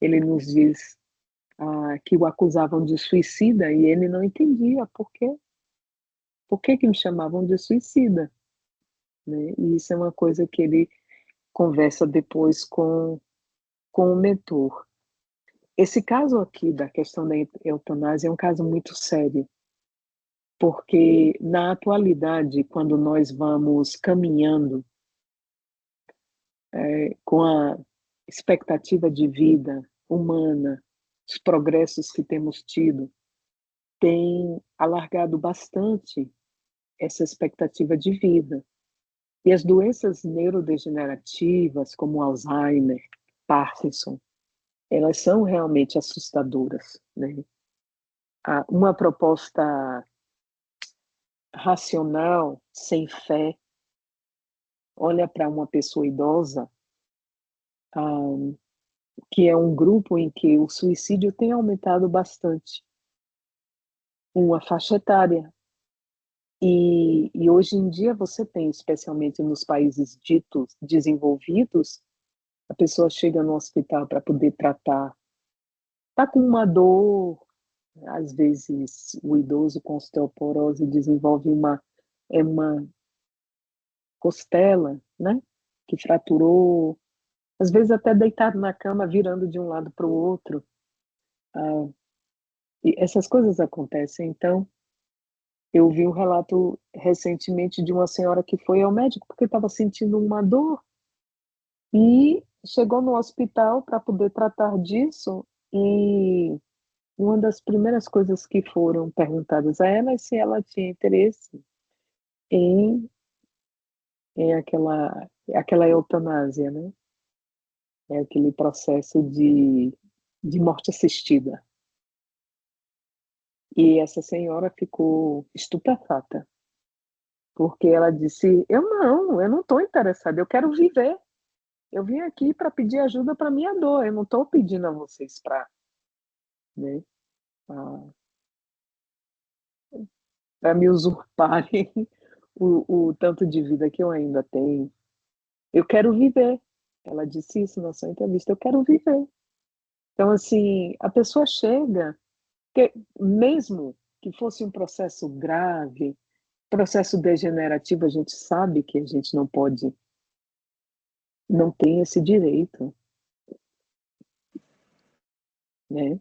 Speaker 1: Ele nos diz que o acusavam de suicida e ele não entendia por que me chamavam de suicida, né? E isso é uma coisa que ele conversa depois com o mentor. Esse caso aqui da questão da eutanásia é um caso muito sério, porque na atualidade, quando nós vamos caminhando com a expectativa de vida humana, os progressos que temos tido, tem alargado bastante essa expectativa de vida. E as doenças neurodegenerativas, como Alzheimer, Parkinson, elas são realmente assustadoras, né? Uma proposta racional, sem fé, olha para uma pessoa idosa, que é um grupo em que o suicídio tem aumentado bastante, uma faixa etária. E hoje em dia você tem, especialmente nos países ditos desenvolvidos, a pessoa chega no hospital para poder tratar, está com uma dor, às vezes o idoso com osteoporose desenvolve uma costela, né, que fraturou, às vezes até deitado na cama, virando de um lado para o outro. Ah, e essas coisas acontecem. Então, eu vi um relato recentemente de uma senhora que foi ao médico porque estava sentindo uma dor e chegou no hospital para poder tratar disso e uma das primeiras coisas que foram perguntadas a ela é se ela tinha interesse em, em aquela eutanásia, né? É aquele processo de morte assistida. E essa senhora ficou estupefata, porque ela disse: eu não estou interessada, eu quero viver. Eu vim aqui para pedir ajuda para minha dor, eu não estou pedindo a vocês para, né, para me usurparem o tanto de vida que eu ainda tenho. Eu quero viver. Ela disse isso na sua entrevista: "Eu quero viver". Então, assim, a pessoa chega, que mesmo que fosse um processo grave, processo degenerativo, a gente sabe que a gente não pode, não tem esse direito, né.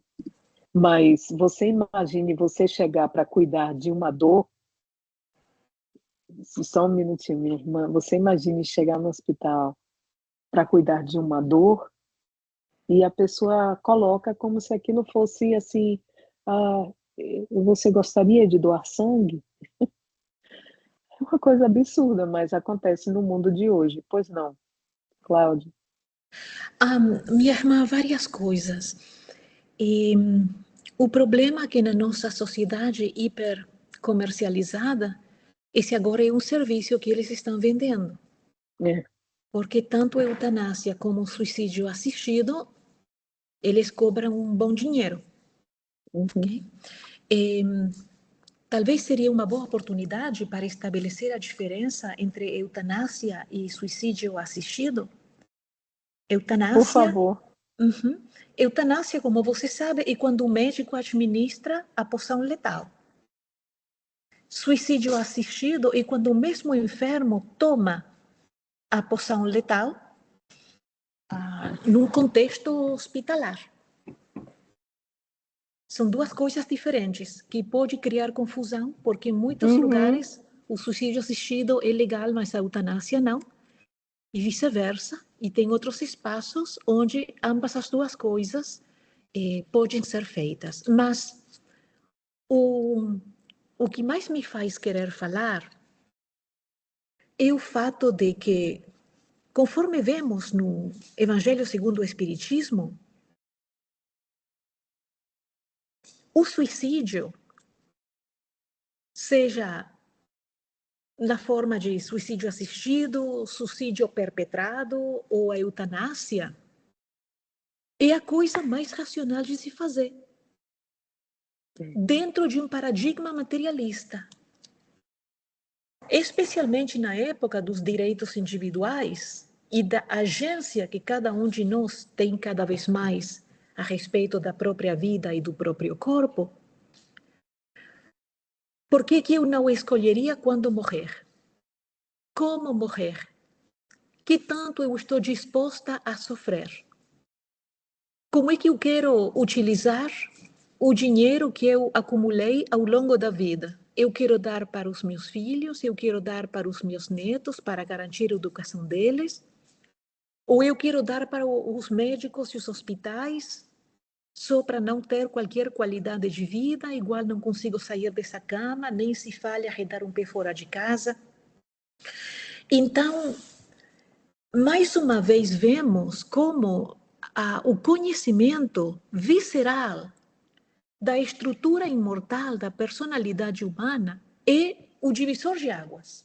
Speaker 1: Mas você imagine você chegar para cuidar de uma dor, só um minutinho, minha irmã, você imagine chegar no hospital para cuidar de uma dor, e a pessoa coloca como se aquilo fosse assim: "Ah, você gostaria de doar sangue?". É uma coisa absurda, mas acontece no mundo de hoje. Pois não, Cláudia?
Speaker 3: Minha irmã, várias coisas. E o problema é que na nossa sociedade hiper comercializada, esse agora é um serviço que eles estão vendendo.
Speaker 1: É.
Speaker 3: Porque tanto a eutanásia como o suicídio assistido, eles cobram um bom dinheiro.
Speaker 1: Uhum.
Speaker 3: Ok? E, talvez seria uma boa oportunidade para estabelecer a diferença entre eutanásia e suicídio assistido.
Speaker 1: Por
Speaker 3: Eutanásia,
Speaker 1: favor.
Speaker 3: uhum. Eutanásia, como você sabe, é quando o médico administra a poção letal. Suicídio assistido é quando o mesmo enfermo toma a poção letal num contexto hospitalar. São duas coisas diferentes que pode criar confusão, porque em muitos
Speaker 1: Uhum.
Speaker 3: lugares o suicídio assistido é legal, mas a eutanásia não, e vice-versa. E tem outros espaços onde ambas as duas coisas podem ser feitas. Mas o que mais me faz querer falar é o fato de que, conforme vemos no Evangelho segundo o Espiritismo, o suicídio, seja na forma de suicídio assistido, suicídio perpetrado ou a eutanásia, é a coisa mais racional de se fazer, dentro de um paradigma materialista. Especialmente na época dos direitos individuais e da agência que cada um de nós tem cada vez mais a respeito da própria vida e do próprio corpo, por que eu não escolheria quando morrer? Como morrer? Que tanto eu estou disposta a sofrer? Como é que eu quero utilizar o dinheiro que eu acumulei ao longo da vida? Eu quero dar para os meus filhos, eu quero dar para os meus netos, para garantir a educação deles, ou eu quero dar para os médicos e os hospitais, só para não ter qualquer qualidade de vida, igual não consigo sair dessa cama, nem se fale arredar um pé fora de casa. Então, mais uma vez vemos como o conhecimento visceral da estrutura imortal da personalidade humana é o divisor de águas.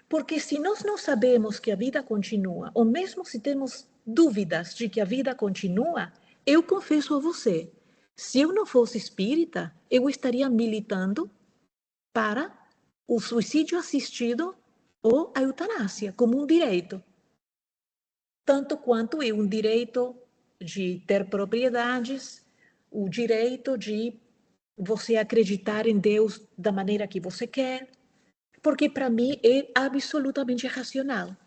Speaker 3: Porque se nós não sabemos que a vida continua, ou mesmo se temos dúvidas de que a vida continua, eu confesso a você, se eu não fosse espírita, eu estaria militando para o suicídio assistido ou a eutanásia como um direito. Tanto quanto é um direito de ter propriedades, o direito de você acreditar em Deus da maneira que você quer, porque para mim é absolutamente racional,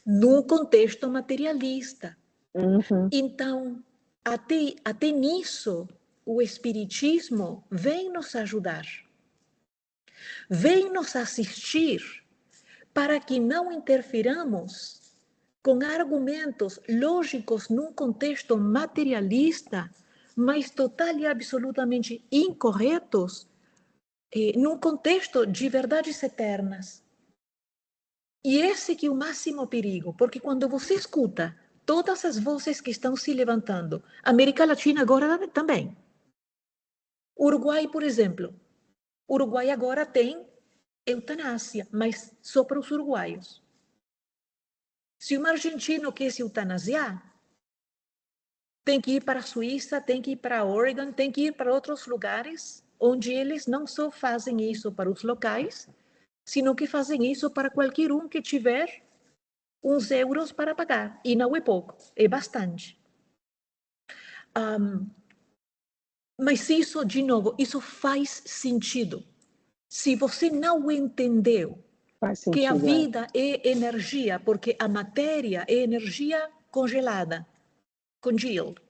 Speaker 3: num contexto materialista.
Speaker 1: Uhum.
Speaker 3: Então, até nisso, o Espiritismo vem nos ajudar, vem nos assistir para que não interfiramos com argumentos lógicos num contexto materialista, mas total e absolutamente incorretos, num contexto de verdades eternas. E esse que é o máximo perigo, porque quando você escuta todas as vozes que estão se levantando, América Latina agora também. Uruguai, por exemplo. Uruguai agora tem eutanásia, mas só para os uruguaios. Se um argentino quer se eutanasiar, tem que ir para a Suíça, tem que ir para Oregon, tem que ir para outros lugares onde eles não só fazem isso para os locais, sino que fazem isso para qualquer um que tiver uns euros para pagar. E não é pouco, é bastante. Mas isso, de novo, isso faz sentido. Se você não entendeu
Speaker 1: Faz
Speaker 3: que a
Speaker 1: sentido,
Speaker 3: vida é energia, porque a matéria é energia congelada, congealed.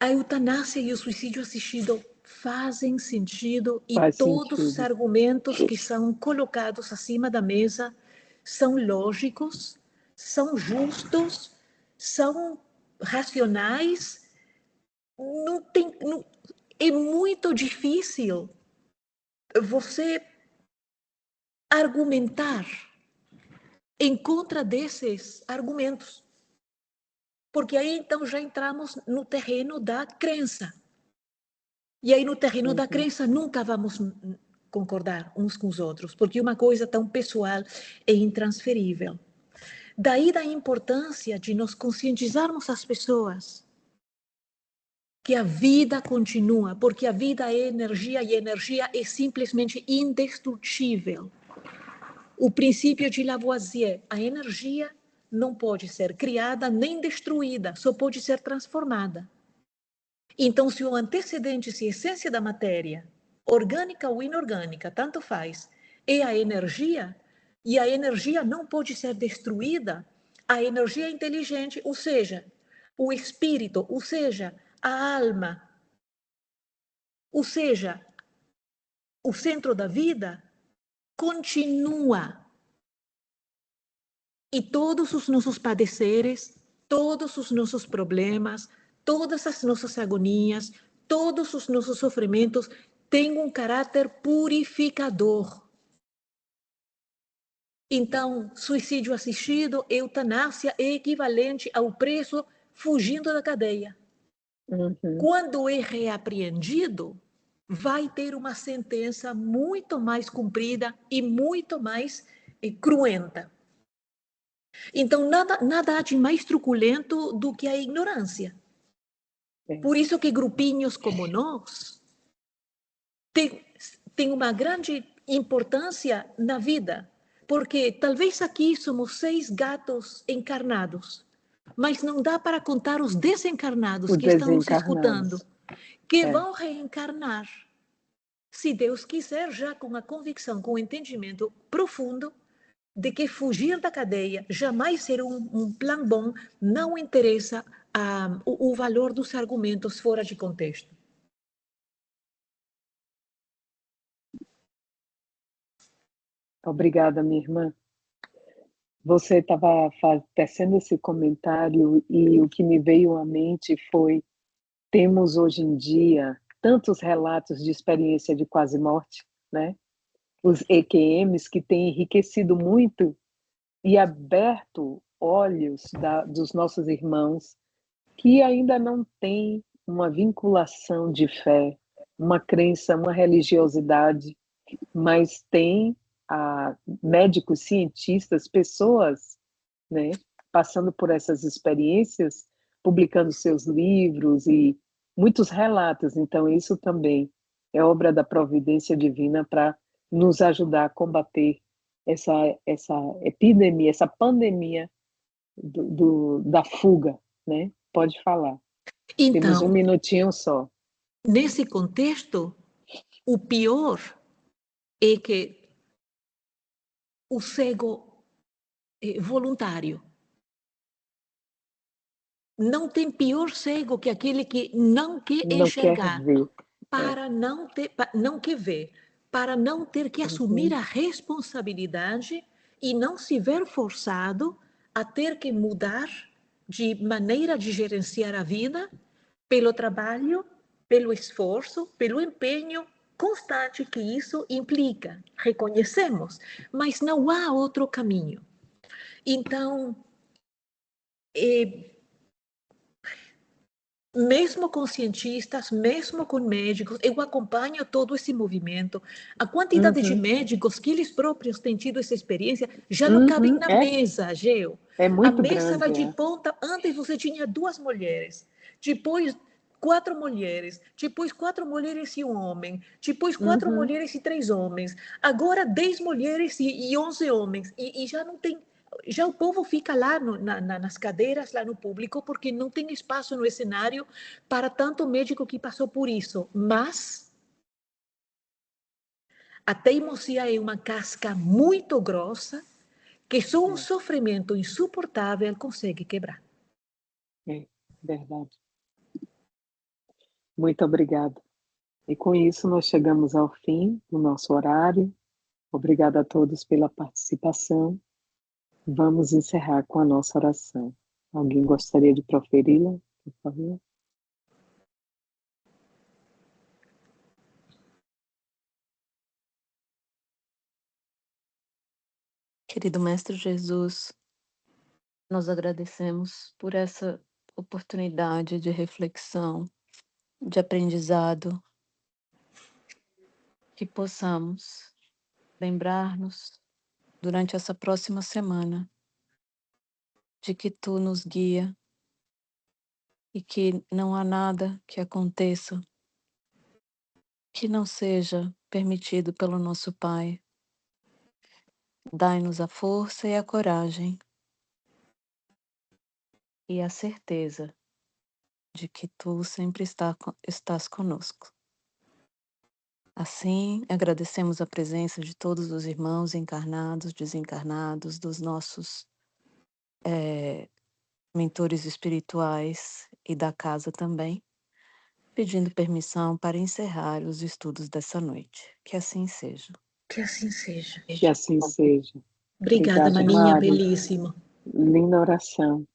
Speaker 3: A eutanásia e o suicídio assistido fazem sentido e
Speaker 1: faz
Speaker 3: todos os
Speaker 1: sentido.
Speaker 3: argumentos que são colocados acima da mesa são lógicos, são justos, são racionais. É muito difícil você argumentar em contra desses argumentos. Porque aí então já entramos no terreno da crença. E aí no terreno da crença nunca vamos concordar uns com os outros, porque uma coisa tão pessoal é intransferível. Daí da importância de nos conscientizarmos as pessoas que a vida continua, porque a vida é energia e a energia é simplesmente indestrutível. O princípio de Lavoisier, a energia não pode ser criada nem destruída, só pode ser transformada. Então, se o antecedente, se a essência da matéria, orgânica ou inorgânica, tanto faz, é a energia, e a energia não pode ser destruída, a energia inteligente, ou seja, o espírito, ou seja, a alma, ou seja, o centro da vida, continua. E todos os nossos padeceres, todos os nossos problemas, todas as nossas agonias, todos os nossos sofrimentos têm um caráter purificador. Então, suicídio assistido, eutanásia é equivalente ao preso fugindo da cadeia. Quando é reapreendido, vai ter uma sentença muito mais cumprida e muito mais cruenta. Então, nada há de mais truculento do que a ignorância. Por isso que grupinhos como nós têm uma grande importância na vida, porque talvez aqui somos 6 gatos encarnados, mas não dá para contar os desencarnados que estão nos escutando, que vão reencarnar, se Deus quiser, já com a convicção, com o entendimento profundo de que fugir da cadeia jamais será um plano bom, não interessa o valor dos argumentos fora de contexto.
Speaker 1: Obrigada, minha irmã. Você estava tecendo esse comentário e o que me veio à mente foi: temos hoje em dia tantos relatos de experiência de quase morte, né? Os EQMs que têm enriquecido muito e aberto olhos dos nossos irmãos que ainda não têm uma vinculação de fé, uma crença, uma religiosidade, mas têm médicos, cientistas, pessoas, né, passando por essas experiências, publicando seus livros e muitos relatos. Então, isso também é obra da providência divina para nos ajudar a combater essa epidemia, essa pandemia da fuga, né? Pode falar. Temos um
Speaker 3: Então,
Speaker 1: minutinho só.
Speaker 3: nesse contexto, o pior é que o cego voluntário não tem pior cego que aquele que não quer
Speaker 1: Não quer
Speaker 3: enxergar,
Speaker 1: ver.
Speaker 3: para não quer ver, para não ter que assumir a responsabilidade e não se ver forçado a ter que mudar de maneira de gerenciar a vida pelo trabalho, pelo esforço, pelo empenho constante que isso implica. Reconhecemos, mas não há outro caminho. Então, mesmo com cientistas, mesmo com médicos, eu acompanho todo esse movimento. A quantidade de médicos que eles próprios têm tido essa experiência já não cabem na mesa, Geo.
Speaker 1: É
Speaker 3: A
Speaker 1: muito
Speaker 3: mesa vai
Speaker 1: grande,
Speaker 3: de ponta. Antes você tinha 2 mulheres, depois 4 mulheres, depois 4 mulheres e um homem, depois 4 mulheres e 3 homens, agora 10 mulheres e 11 homens, e já não tem. Já o povo fica lá nas cadeiras, lá no público, porque não tem espaço no cenário para tanto médico que passou por isso. Mas a teimosia é uma casca muito grossa que só um sofrimento insuportável consegue quebrar.
Speaker 1: É verdade. Muito obrigada. E com isso nós chegamos ao fim do nosso horário. Obrigada a todos pela participação. Vamos encerrar com a nossa oração. Alguém gostaria de proferi-la, por favor?
Speaker 2: Querido Mestre Jesus, nós agradecemos por essa oportunidade de reflexão, de aprendizado, que possamos lembrar-nos durante essa próxima semana de que Tu nos guia e que não há nada que aconteça que não seja permitido pelo nosso Pai. Dai-nos a força e a coragem e a certeza de que Tu sempre estás conosco. Assim, agradecemos a presença de todos os irmãos encarnados, desencarnados, dos nossos mentores espirituais e da casa também, pedindo permissão para encerrar os estudos dessa noite. Que assim seja.
Speaker 3: Que assim seja.
Speaker 1: Que assim seja.
Speaker 3: Obrigada,
Speaker 1: Obrigada,
Speaker 3: maninha,
Speaker 1: Mari.
Speaker 3: belíssimo.
Speaker 1: Linda oração.